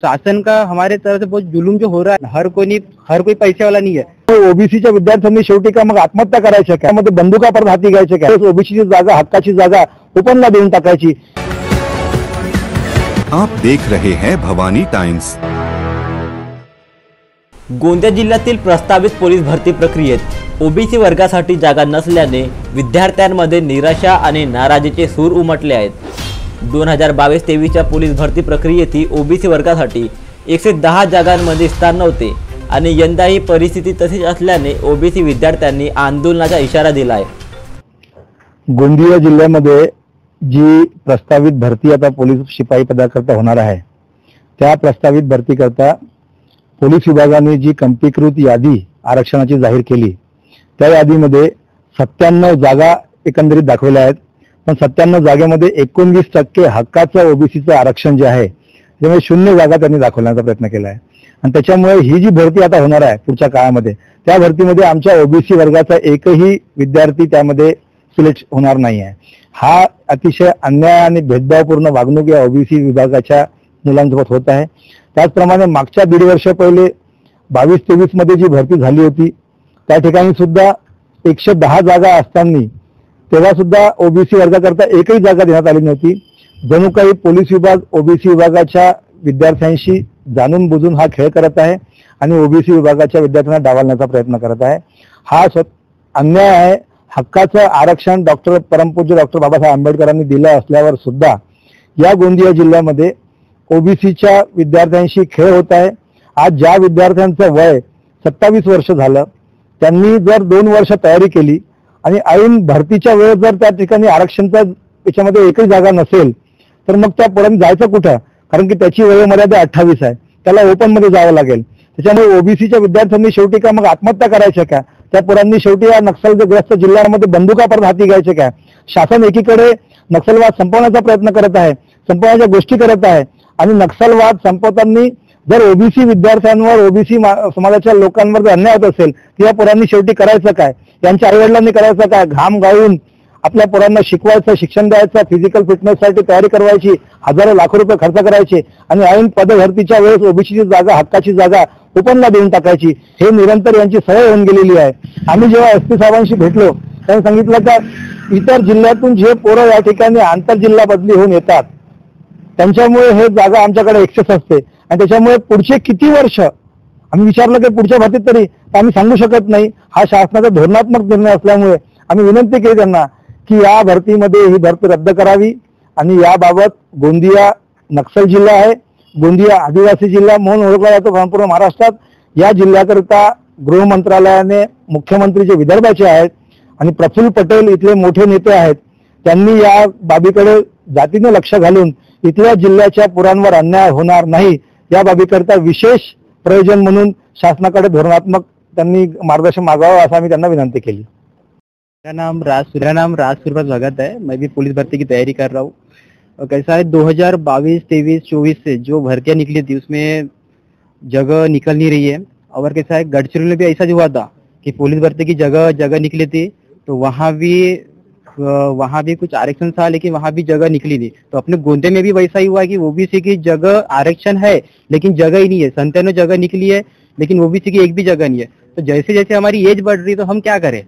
शासन का हमारे तरफ से बहुत जुलूम जो हो रहा है, हर कोई पैसे वाला नहीं है। ओबीसीच्या विद्यार्थ्यांनी शेवटी का मग आत्महत्या करायच्या का, मध्ये बंदुका परत हाती घ्यायच्या का, ओबीसीची जागा हक्काची जागा ओपनला देऊन टाकायची। आप देख रहे हैं भवानी टाइम्स। गोंदिया जिल्ह्यातील प्रस्तावित पोलीस भरती प्रक्रियेत ओबीसी वर्गासाठी जागा नसल्याने विद्यार्थ्यांमध्ये निराशा आणि नाराजीचे सूर उमटले आहेत। 2022-23च्या पोलीस भरती प्रक्रियेतही ओबीसी वर्गासाठी 110 जागांमध्ये स्थान नव्हते आणि यंदाही परिस्थिती तशीच असल्याने ओबीसी विद्यार्थ्यांनी आंदोलनाचा इशारा दिला आहे। गोंदिया जिल्ह्यामध्ये जी प्रस्तावित भरती आता पोलीस शिपाई पदाकरता होणार आहे, त्या प्रस्तावित भरतीकरता पोलीस विभागाने जी कंपनीकृत यादी आरक्षणाची जाहीर केली, त्या यादीमध्ये 97 जागा एकंदरीत दाखवल्या आहेत। पण 97 जागेमध्ये 19% हक्काचं ओबीसीचं आरक्षण जे आहे त्यामुळे 0 जागा त्यांनी दाखवण्याचा प्रयत्न केला आहे। आणि त्याच्यामुळे ही जी भरती आता होणार आहे पुढच्या काळामध्ये, त्या भरतीमध्ये आमच्या ओबीसी वर्गाचा एकही विद्यार्थी त्यामध्ये सिलेक्ट होणार नाही आहे। हा अतिशय अन्याय आणि भेदभावपूर्ण वागणूक या ओबीसी विभागाच्या मुलांसोबत होत आहे। त्याचप्रमाणे मागच्या 1.5 वर्ष पहिले 22-23 मध्ये जी भरती झाली होती, त्या ठिकाणी सुद्धा 110 जागा असताना तेव्हा सुद्धा ओबीसी वर्गाकरता एकही जागा देण्यात आली नव्हती। जणू काही पोलीस विभाग ओबीसी विभागाच्या विद्यार्थ्यांशी जाणून बुजून हा खेळ करत आहे आणि ओबीसी विभागाच्या विद्यार्थ्यांना डावलण्याचा प्रयत्न करत आहे। हा अन्याय आहे। हक्काचं आरक्षण परमपूज्य डॉक्टर बाबासाहेब आंबेडकरांनी दिलं असल्यावर सुद्धा या गोंदिया जिल्ह्यामध्ये ओबीसीच्या विद्यार्थ्यांशी खेळ होत आहे। आज ज्या विद्यार्थ्यांचं वय 27 वर्ष झालं, त्यांनी जर 2 वर्ष तयारी केली आणि ऐन भरतीच्या वेळेस जर त्या ठिकाणी आरक्षणचा त्याच्यामध्ये एकही जागा नसेल तर मग त्या पोरांनी जायचं कुठं? कारण की त्याची वयोमर्यादा 28 आहे, त्याला ओपन मध्ये जावं लागेल। त्याच्यामुळे ओबीसीच्या विद्यार्थ्यांनी शेवटी का मग आत्महत्या करायच्या का? त्या पोरांनी शेवटी या नक्षलग्रस्त जिल्ह्यांमध्ये बंदुका परत हाती घ्यायच्या का? शासन एकीकडे नक्षलवाद संपवण्याचा प्रयत्न करत आहे, संपवण्याच्या गोष्टी करत आहे आणि नक्षलवाद संपवताना जर ओबीसी विद्यार्थ्यांवर ओबीसी समाजाच्या लोकांवर जर अन्याय होत असेल तर या पोरांनी शेवटी करायचं काय? यांच्या आईवडिलांनी करायचं काय? घाम गाळून आपल्या पोरांना शिकवायचं, शिक्षण द्यायचं, फिजिकल फिटनेससाठी तयारी करवायची, हजारो लाखो रुपये खर्च करायचे आणि ऐन पदभरतीच्या वेळेस ओबीसीची जागा हक्काची जागा ओपनला देऊन टाकायची, हे निरंतर यांची सवय होऊन गेलेली आहे। आम्ही जेव्हा एसपी साहेबांशी भेटलो त्यांनी सांगितलं का इतर जिल्ह्यातून जे पोरं या ठिकाणी आंतरजिल्हा बदली होऊन येतात त्यांच्यामुळे हे जागा आमच्याकडे एक्सेस असते आणि त्याच्यामुळे पुढचे किती वर्ष आम्ही विचारलं की पुढच्या भरतीत तरी आम्ही सांगू शकत नाही। हा शासनाचा धोरणात्मक निर्णय असल्यामुळे आम्ही विनंती केली त्यांना की या भरतीमध्ये ही भरती रद्द करावी आणि याबाबत गोंदिया नक्षल जिल्हा आहे, गोंदिया आदिवासी जिल्हा म्हणून ओळखला जातो संपूर्ण महाराष्ट्रात। या जिल्ह्याकरिता गृह मंत्रालयाने मुख्यमंत्री जे विदर्भाचे आहेत आणि प्रफुल्ल पटेल इथले मोठे नेते आहेत, त्यांनी या बाबीकडे जातीने लक्ष घालून इथल्या जिल्ह्याच्या पुरांवर अन्याय होणार नाही या बाबीकरता विशेष प्रयोजन म्हणून शासनाकडे धोरणात्मक त्यांनी मार्गदर्शन मागावं असं आम्ही त्यांना विनंती केली। मेरा नाम राज सुरभत भगत है। मैं भी पुलिस भर्ती की तैयारी कर रहा हूँ। और कैसा है 2022, 23, 24 से जो भर्तियाँ निकली थी उसमें जगह निकल नहीं रही है। और कैसा है गढ़चिरौली में भी ऐसा हुआ था कि पुलिस भर्ती की जगह निकली थी, तो वहाँ भी कुछ आरक्षण था लेकिन वहाँ भी जगह निकली थी। तो अपने गोंदिया में भी वैसा ही हुआ कि ओबीसी की जगह आरक्षण है लेकिन जगह ही नहीं है। 97 जगह निकली है लेकिन ओबीसी की एक भी जगह नहीं है। तो जैसे जैसे हमारी एज बढ़ रही है तो हम क्या करें?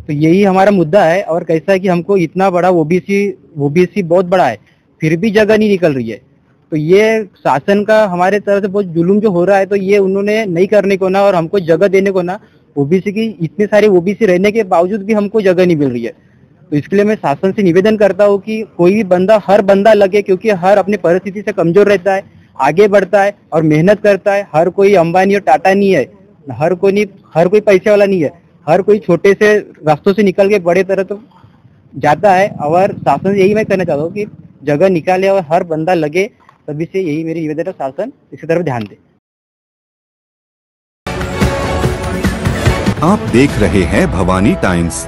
तो यही हमारा मुद्दा है। और कैसा है कि हमको इतना बड़ा ओबीसी बहुत बड़ा है फिर भी जगह नहीं निकल रही है। तो ये शासन का हमारे तरफ से बहुत जुलूम जो हो रहा है, तो ये उन्होंने नहीं करने को ना और हमको जगह देने को ना, ओबीसी की इतने सारे ओबीसी रहने के बावजूद भी हमको जगह नहीं मिल रही है। तो इसके लिए मैं शासन से निवेदन करता हूँ कि कोई भी हर बंदा लगे, क्योंकि हर अपनी परिस्थिति से कमजोर रहता है, आगे बढ़ता है और मेहनत करता है। हर कोई अंबानी और टाटा नहीं है, हर कोई पैसे वाला नहीं है, हर कोई छोटे से रास्तों से निकल के बड़े तरह तो जाता है। और शासन से यही मैं कहना चाहता हूँ कि जगह निकाले और हर बंदा लगे, तभी से यही मेरी निवेदन है, शासन इसकी तरफ ध्यान दे। आप देख रहे हैं भवानी टाइम्स।